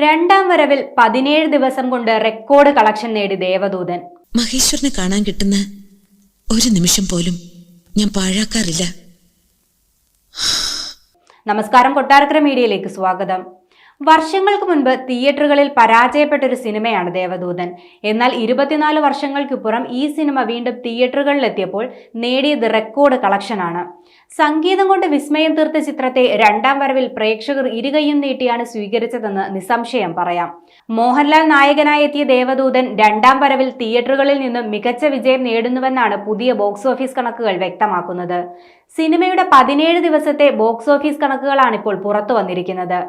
രണ്ടാം വരവിൽ 17 ദിവസം കൊണ്ട് റെക്കോർഡ് കളക്ഷൻ നേടി ദേവദൂതൻ. മഹേശ്വരനെ കാണാൻ കിട്ടുന്ന ഒരു നിമിഷം പോലും ഞാൻ പാഴാക്കാറില്ല. നമസ്കാരം, കൊട്ടാരക്കര മീഡിയയിലേക്ക് സ്വാഗതം. വർഷങ്ങൾക്ക് മുൻപ് തിയേറ്ററുകളിൽ പരാജയപ്പെട്ടൊരു സിനിമയാണ് ദേവദൂതൻ. എന്നാൽ 24 വർഷങ്ങൾക്കിപ്പുറം ഈ സിനിമ വീണ്ടും തിയേറ്ററുകളിലെത്തിയപ്പോൾ നേടിയത് റെക്കോർഡ് കളക്ഷനാണ്. സംഗീതം കൊണ്ട് വിസ്മയം തീർത്ത ചിത്രത്തെ രണ്ടാം വരവിൽ പ്രേക്ഷകർ ഇരുകൈയും നീട്ടിയാണ് സ്വീകരിച്ചതെന്ന് നിസ്സംശയം പറയാം. മോഹൻലാൽ നായകനായി എത്തിയ ദേവദൂതൻ രണ്ടാം വരവിൽ തിയേറ്ററുകളിൽ നിന്നും മികച്ച വിജയം നേടുന്നുവെന്നാണ് പുതിയ ബോക്സ് ഓഫീസ് കണക്കുകൾ വ്യക്തമാക്കുന്നത്. സിനിമയുടെ 17 ദിവസത്തെ ബോക്സ് ഓഫീസ് കണക്കുകളാണ് ഇപ്പോൾ പുറത്തു വന്നിരിക്കുന്നത്.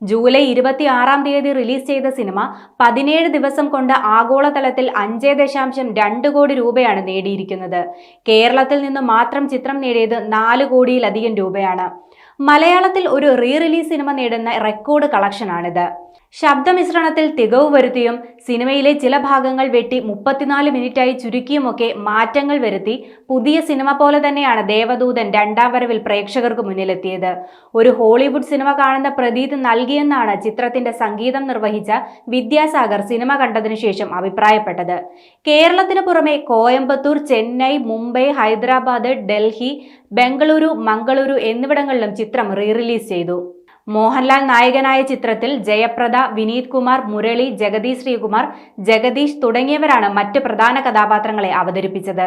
ജൂലൈ 26-ാം തീയതി റിലീസ് ചെയ്ത സിനിമ 17 ദിവസം കൊണ്ട് ആഗോളതലത്തിൽ 5.2 കോടി രൂപയാണ് നേടിയിരിക്കുന്നത്. കേരളത്തിൽ നിന്ന് മാത്രം ചിത്രം നേടിയത് 4 കോടിയിലധികം രൂപയാണ്. മലയാളത്തിൽ ഒരു റീ റിലീസ് സിനിമ നേടുന്ന റെക്കോർഡ് കളക്ഷനാണിത്. ശബ്ദമിശ്രണത്തിൽ തികവ് വരുത്തിയും സിനിമയിലെ ചില ഭാഗങ്ങൾ വെട്ടി 34 മിനിറ്റായി ചുരുക്കിയുമൊക്കെ മാറ്റങ്ങൾ വരുത്തി പുതിയ സിനിമ പോലെ തന്നെയാണ് ദേവദൂതൻ രണ്ടാം വരവിൽ പ്രേക്ഷകർക്ക് മുന്നിലെത്തിയത്. ഒരു ഹോളിവുഡ് സിനിമ കാണുന്ന പ്രതീതി നൽകിയെന്നാണ് ചിത്രത്തിന്റെ സംഗീതം നിർവഹിച്ച വിദ്യാസാഗർ സിനിമ കണ്ടതിനു ശേഷം അഭിപ്രായപ്പെട്ടത്. കേരളത്തിന് പുറമെ കോയമ്പത്തൂർ, ചെന്നൈ, മുംബൈ, ഹൈദരാബാദ്, ഡൽഹി, ബംഗളൂരു, മംഗളൂരു എന്നിവിടങ്ങളിലും ചിത്രം റീ റിലീസ് ചെയ്തു. മോഹൻലാൽ നായകനായ ചിത്രത്തിൽ ജയപ്രദ, വിനീത് കുമാർ, മുരളി, ജഗതി ശ്രീകുമാർ, ജഗദീഷ് തുടങ്ങിയവരാണ് മറ്റ് പ്രധാന കഥാപാത്രങ്ങളെ അവതരിപ്പിച്ചത്.